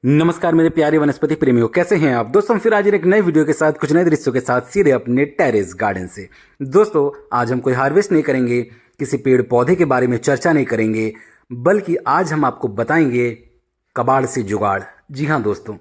नमस्कार मेरे प्यारे वनस्पति प्रेमियों, कैसे हैं आप दोस्तों। फिर आज एक नए वीडियो के साथ कुछ नए दृश्यों के साथ सीधे अपने टेरेस गार्डन से। दोस्तों आज हम कोई हार्वेस्ट नहीं करेंगे, किसी पेड़ पौधे के बारे में चर्चा नहीं करेंगे, बल्कि आज हम आपको बताएंगे कबाड़ से जुगाड़। जी हाँ दोस्तों,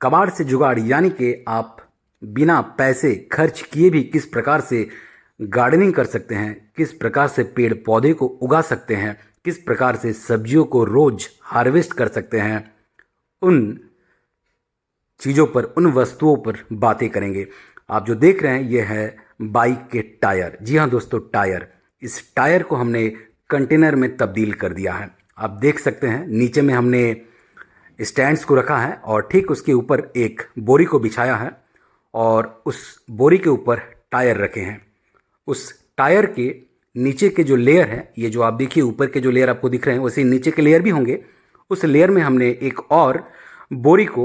कबाड़ से जुगाड़ यानी कि आप बिना पैसे खर्च किए भी किस प्रकार से गार्डनिंग कर सकते हैं, किस प्रकार से पेड़ पौधे को उगा सकते हैं, किस प्रकार से सब्जियों को रोज हार्वेस्ट कर सकते हैं, उन चीज़ों पर, उन वस्तुओं पर बातें करेंगे। आप जो देख रहे हैं यह है बाइक के टायर। जी हाँ दोस्तों, टायर। इस टायर को हमने कंटेनर में तब्दील कर दिया है। आप देख सकते हैं नीचे में हमने स्टैंड्स को रखा है और ठीक उसके ऊपर एक बोरी को बिछाया है और उस बोरी के ऊपर टायर रखे हैं। उस टायर के नीचे के जो लेयर है, ये जो आप देखिए ऊपर के जो लेयर आपको दिख रहे हैं वैसे नीचे के लेयर भी होंगे। उस लेयर में हमने एक और बोरी को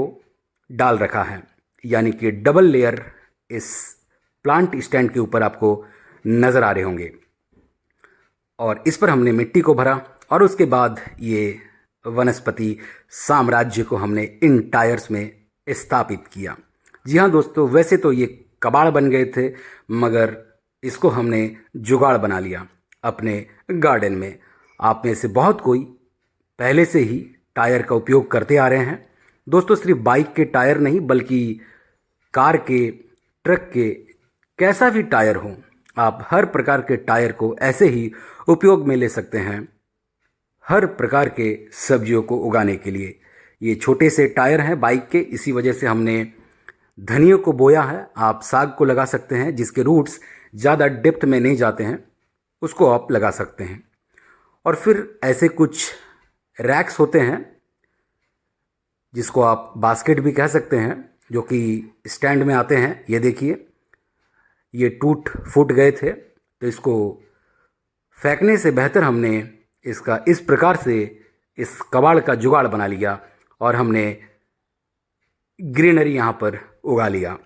डाल रखा है, यानी कि डबल लेयर इस प्लांट स्टैंड के ऊपर आपको नज़र आ रहे होंगे। और इस पर हमने मिट्टी को भरा और उसके बाद ये वनस्पति साम्राज्य को हमने इन टायर्स में स्थापित किया। जी हाँ दोस्तों, वैसे तो ये कबाड़ बन गए थे, मगर इसको हमने जुगाड़ बना लिया अपने गार्डन में। आप में से बहुत कोई पहले से ही टायर का उपयोग करते आ रहे हैं दोस्तों। सिर्फ बाइक के टायर नहीं, बल्कि कार के, ट्रक के, कैसा भी टायर हो, आप हर प्रकार के टायर को ऐसे ही उपयोग में ले सकते हैं हर प्रकार के सब्जियों को उगाने के लिए। ये छोटे से टायर हैं बाइक के, इसी वजह से हमने धनियों को बोया है। आप साग को लगा सकते हैं, जिसके रूट्स ज़्यादा डेप्थ में नहीं जाते हैं, उसको आप लगा सकते हैं। और फिर ऐसे कुछ रैक्स होते हैं जिसको आप बास्केट भी कह सकते हैं, जो कि स्टैंड में आते हैं। ये देखिए, ये टूट फूट गए थे, तो इसको फेंकने से बेहतर हमने इसका इस प्रकार से इस कबाड़ का जुगाड़ बना लिया और हमने ग्रीनरी यहाँ पर उगा लिया।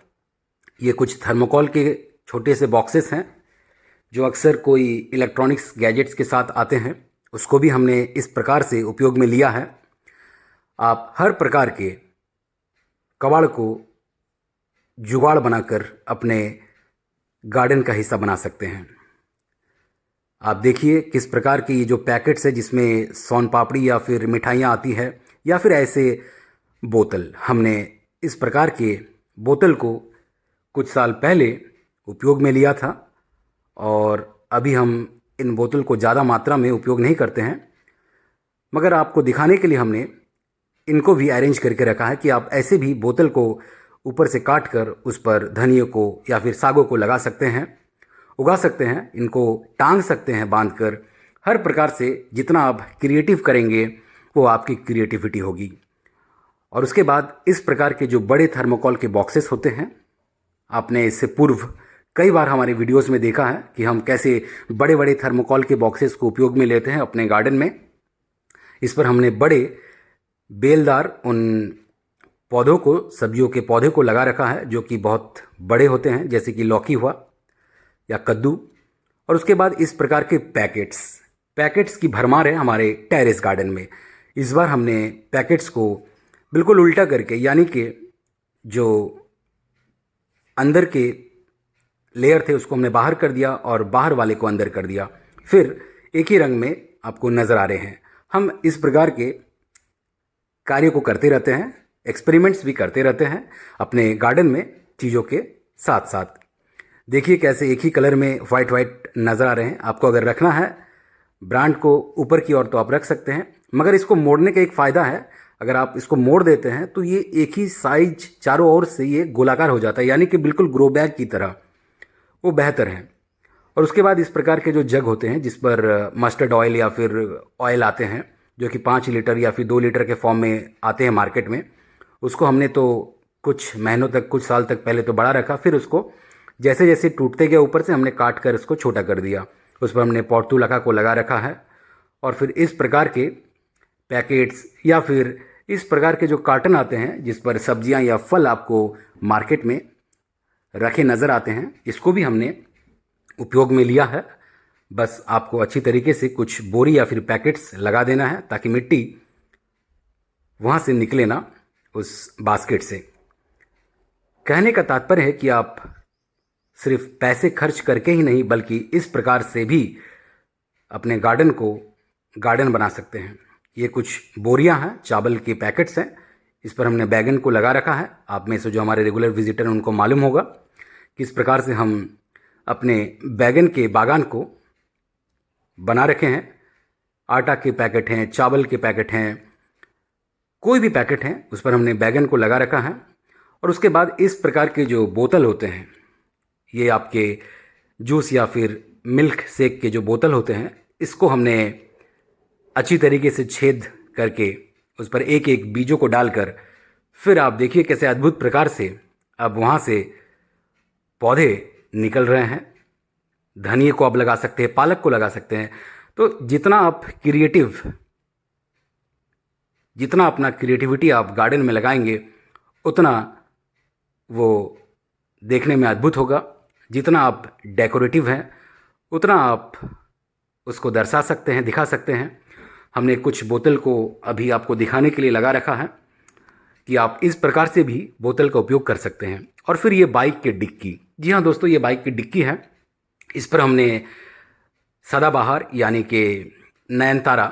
ये कुछ थर्मोकोल के छोटे से बॉक्सेस हैं जो अक्सर कोई इलेक्ट्रॉनिक्स गैजेट्स के साथ आते हैं, उसको भी हमने इस प्रकार से उपयोग में लिया है। आप हर प्रकार के कबाड़ को जुगाड़ बनाकर अपने गार्डन का हिस्सा बना सकते हैं। आप देखिए किस प्रकार की ये जो पैकेट्स है, जिसमें सोन पापड़ी या फिर मिठाइयाँ आती है, या फिर ऐसे बोतल। हमने इस प्रकार के बोतल को कुछ साल पहले उपयोग में लिया था और अभी हम इन बोतल को ज़्यादा मात्रा में उपयोग नहीं करते हैं, मगर आपको दिखाने के लिए हमने इनको भी अरेंज करके रखा है कि आप ऐसे भी बोतल को ऊपर से काट कर उस पर धनियों को या फिर सागों को लगा सकते हैं, उगा सकते हैं, इनको टांग सकते हैं बांधकर। हर प्रकार से जितना आप क्रिएटिव करेंगे वो आपकी क्रिएटिविटी होगी। और उसके बाद इस प्रकार के जो बड़े थर्मोकोल के बॉक्सेस होते हैं, आपने इससे पूर्व कई बार हमारे वीडियोस में देखा है कि हम कैसे बड़े बड़े थर्मोकोल के बॉक्सेस को उपयोग में लेते हैं अपने गार्डन में। इस पर हमने बड़े बेलदार उन पौधों को, सब्जियों के पौधे को लगा रखा है, जो कि बहुत बड़े होते हैं, जैसे कि लौकी हुआ या कद्दू। और उसके बाद इस प्रकार के पैकेट्स की भरमार है हमारे टेरेस गार्डन में। इस बार हमने पैकेट्स को बिल्कुल उल्टा करके, यानी कि जो अंदर के लेयर थे उसको हमने बाहर कर दिया और बाहर वाले को अंदर कर दिया, फिर एक ही रंग में आपको नज़र आ रहे हैं। हम इस प्रकार के कार्य को करते रहते हैं, एक्सपेरिमेंट्स भी करते रहते हैं अपने गार्डन में चीज़ों के साथ साथ। देखिए कैसे एक ही कलर में वाइट वाइट नज़र आ रहे हैं। आपको अगर रखना है ब्रांड को ऊपर की ओर तो आप रख सकते हैं, मगर इसको मोड़ने का एक फ़ायदा है, अगर आप इसको मोड़ देते हैं तो ये एक ही साइज चारों ओर से ये गोलाकार हो जाता है, यानी कि बिल्कुल ग्रो बैग की तरह, वो बेहतर है। और उसके बाद इस प्रकार के जो जग होते हैं जिस पर मस्टर्ड ऑयल या फिर ऑयल आते हैं, जो कि 5 लीटर या फिर 2 लीटर के फॉर्म में आते हैं मार्केट में, उसको हमने तो कुछ महीनों तक, कुछ साल तक पहले तो बड़ा रखा, फिर उसको जैसे जैसे टूटते गया ऊपर से हमने काट कर उसको छोटा कर दिया। उस पर हमने पोर्तुलाका को लगा रखा है। और फिर इस प्रकार के पैकेट्स या फिर इस प्रकार के जो कार्टन आते हैं जिस पर सब्जियां या फल आपको मार्केट में रखे नज़र आते हैं, इसको भी हमने उपयोग में लिया है। बस आपको अच्छी तरीके से कुछ बोरी या फिर पैकेट्स लगा देना है ताकि मिट्टी वहाँ से निकले ना। उस बास्केट से। कहने का तात्पर्य है कि आप सिर्फ पैसे खर्च करके ही नहीं बल्कि इस प्रकार से भी अपने गार्डन को गार्डन बना सकते हैं। ये कुछ बोरियां हैं, चावल के पैकेट्स हैं। इस पर हमने बैगन को लगा रखा है। आप में से जो हमारे रेगुलर विजिटर हैं उनको मालूम होगा किस प्रकार से हम अपने बैगन के बागान को बना रखे हैं। आटा के पैकेट हैं, चावल के पैकेट हैं, कोई भी पैकेट हैं उस पर हमने बैगन को लगा रखा है। और उसके बाद इस प्रकार के जो बोतल होते हैं, ये आपके जूस या फिर मिल्क शेक के जो बोतल होते हैं, इसको हमने अच्छी तरीके से छेद करके उस पर एक एक बीजों को डालकर फिर आप देखिए कैसे अद्भुत प्रकार से अब वहाँ से पौधे निकल रहे हैं। धनिए को आप लगा सकते हैं, पालक को लगा सकते हैं। तो जितना अपना क्रिएटिविटी आप गार्डन में लगाएंगे उतना वो देखने में अद्भुत होगा। जितना आप डेकोरेटिव हैं उतना आप उसको दर्शा सकते हैं, दिखा सकते हैं। हमने कुछ बोतल को अभी आपको दिखाने के लिए लगा रखा है कि आप इस प्रकार से भी बोतल का उपयोग कर सकते हैं। और फिर ये बाइक की डिक्की, जी हाँ दोस्तों, ये बाइक की डिक्की है। इस पर हमने सदाबहार यानी कि नयनतारा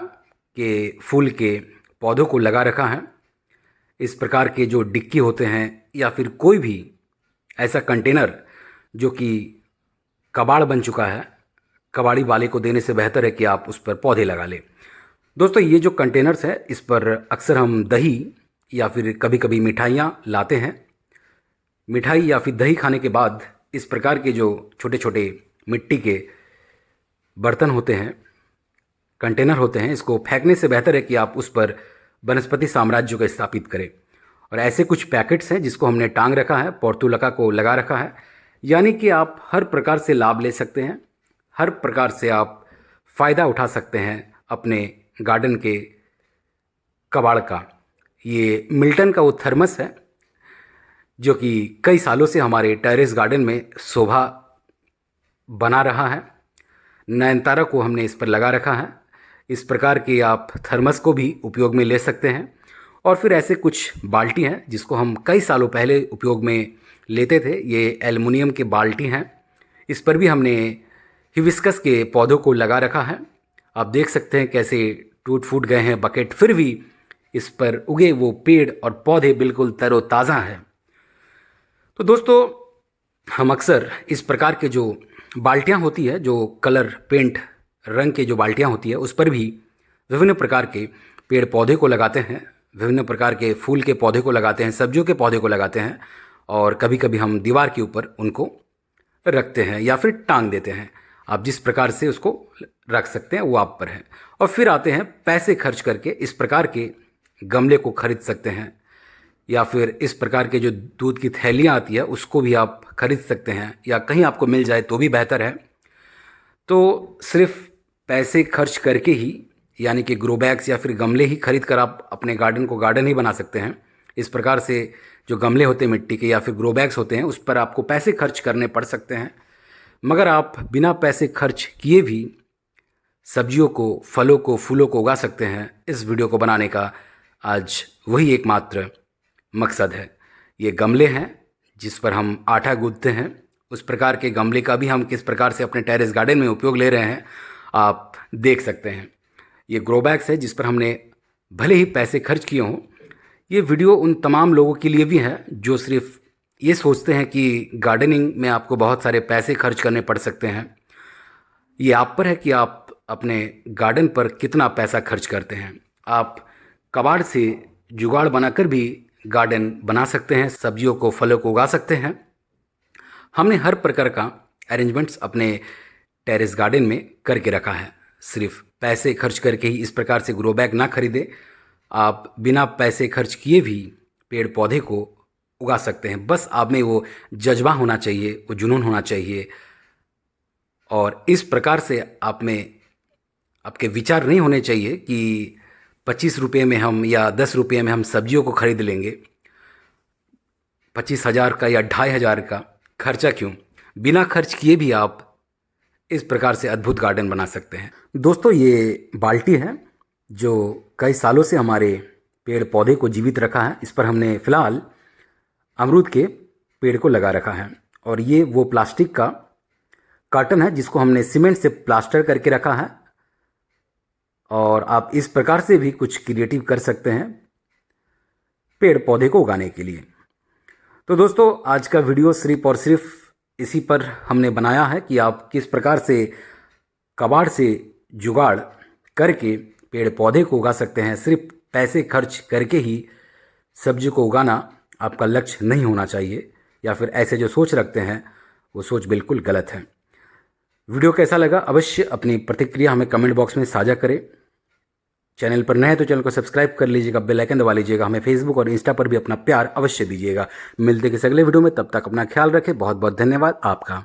के फूल के पौधों को लगा रखा है। इस प्रकार के जो डिक्की होते हैं या फिर कोई भी ऐसा कंटेनर जो कि कबाड़ बन चुका है, कबाड़ी वाले को देने से बेहतर है कि आप उस पर पौधे लगा लें। दोस्तों, ये जो कंटेनर्स है इस पर अक्सर हम दही या फिर कभी कभी मिठाइयाँ लाते हैं। मिठाई या फिर दही खाने के बाद इस प्रकार के जो छोटे छोटे मिट्टी के बर्तन होते हैं, कंटेनर होते हैं, इसको फेंकने से बेहतर है कि आप उस पर वनस्पति साम्राज्य को स्थापित करें। और ऐसे कुछ पैकेट्स हैं जिसको हमने टांग रखा है, पोर्तुलका को लगा रखा है। यानी कि आप हर प्रकार से लाभ ले सकते हैं, हर प्रकार से आप फ़ायदा उठा सकते हैं अपने गार्डन के कबाड़ का। ये मिल्टन का वो थर्मस है जो कि कई सालों से हमारे टेरेस गार्डन में शोभा बना रहा है। नयनतारा को हमने इस पर लगा रखा है। इस प्रकार के आप थर्मस को भी उपयोग में ले सकते हैं। और फिर ऐसे कुछ बाल्टी हैं जिसको हम कई सालों पहले उपयोग में लेते थे। ये एल्युमिनियम के बाल्टी हैं। इस पर भी हमने हिबिस्कस के पौधों को लगा रखा है। आप देख सकते हैं कैसे टूट फूट गए हैं बकेट, फिर भी इस पर उगे वो पेड़ और पौधे बिल्कुल तरोताज़ा हैं। तो दोस्तों, हम अक्सर इस प्रकार के जो बाल्टियाँ होती है, जो कलर पेंट रंग के जो बाल्टियाँ होती है, उस पर भी विभिन्न प्रकार के पेड़ पौधे को लगाते हैं, विभिन्न प्रकार के फूल के पौधे को लगाते हैं, सब्जियों के पौधे को लगाते हैं। और कभी कभी हम दीवार के ऊपर उनको रखते हैं या फिर टांग देते हैं। आप जिस प्रकार से उसको रख सकते हैं वो आप पर है। और फिर आते हैं पैसे खर्च करके इस प्रकार के गमले को खरीद सकते हैं, या फिर इस प्रकार के जो दूध की थैलियाँ आती है उसको भी आप खरीद सकते हैं, या कहीं आपको मिल जाए तो भी बेहतर है। तो सिर्फ पैसे खर्च करके ही, यानी कि ग्रो बैग्स या फिर गमले ही खरीद कर आप अपने गार्डन को गार्डन ही बना सकते हैं। इस प्रकार से जो गमले होते हैं मिट्टी के या फिर ग्रो बैग्स होते हैं उस पर आपको पैसे खर्च करने पड़ सकते हैं। मगर आप बिना पैसे खर्च किए भी सब्जियों को, फलों को, फूलों को उगा सकते हैं। इस वीडियो को बनाने का आज वही एकमात्र मकसद है। ये गमले हैं जिस पर हम आटा गूंथते हैं। उस प्रकार के गमले का भी हम किस प्रकार से अपने टेरेस गार्डन में उपयोग ले रहे हैं आप देख सकते हैं। ये ग्रो बैग्स है जिस पर हमने भले ही पैसे खर्च किए हों। ये वीडियो उन तमाम लोगों के लिए भी है जो सिर्फ ये सोचते हैं कि गार्डनिंग में आपको बहुत सारे पैसे खर्च करने पड़ सकते हैं। ये आप पर है कि आप अपने गार्डन पर कितना पैसा खर्च करते हैं। आप कबाड़ से जुगाड़ बनाकर भी गार्डन बना सकते हैं, सब्जियों को, फलों को उगा सकते हैं। हमने हर प्रकार का अरेंजमेंट्स अपने टेरेस गार्डन में करके रखा है। सिर्फ पैसे खर्च करके ही इस प्रकार से ग्रो बैग ना खरीदें। आप बिना पैसे खर्च किए भी पेड़ पौधे को उगा सकते हैं। बस आप में वो जज्बा होना चाहिए, वो जुनून होना चाहिए। और इस प्रकार से आप में आपके विचार नहीं होने चाहिए कि 25 रुपये में हम या 10 रुपये में हम सब्जियों को खरीद लेंगे। 25,000 का या 2,500 का खर्चा क्यों, बिना खर्च किए भी आप इस प्रकार से अद्भुत गार्डन बना सकते हैं। दोस्तों, ये बाल्टी है जो कई सालों से हमारे पेड़ पौधे को जीवित रखा है। इस पर हमने फ़िलहाल अमरूद के पेड़ को लगा रखा है। और ये वो प्लास्टिक का कार्टन है जिसको हमने सीमेंट से प्लास्टर करके रखा है। और आप इस प्रकार से भी कुछ क्रिएटिव कर सकते हैं पेड़ पौधे को उगाने के लिए। तो दोस्तों, आज का वीडियो सिर्फ और सिर्फ इसी पर हमने बनाया है कि आप किस प्रकार से कबाड़ से जुगाड़ करके पेड़ पौधे को उगा सकते हैं। सिर्फ पैसे खर्च करके ही सब्जी को उगाना आपका लक्ष्य नहीं होना चाहिए, या फिर ऐसे जो सोच रखते हैं वो सोच बिल्कुल गलत है। वीडियो कैसा लगा अवश्य अपनी प्रतिक्रिया हमें कमेंट बॉक्स में साझा करें। चैनल पर नए हैं तो चैनल को सब्सक्राइब कर लीजिएगा, बेल आइकन दबा लीजिएगा। हमें फेसबुक और इंस्टा पर भी अपना प्यार अवश्य दीजिएगा। मिलते हैं किसी अगले वीडियो में, तब तक अपना ख्याल रखें। बहुत बहुत धन्यवाद आपका।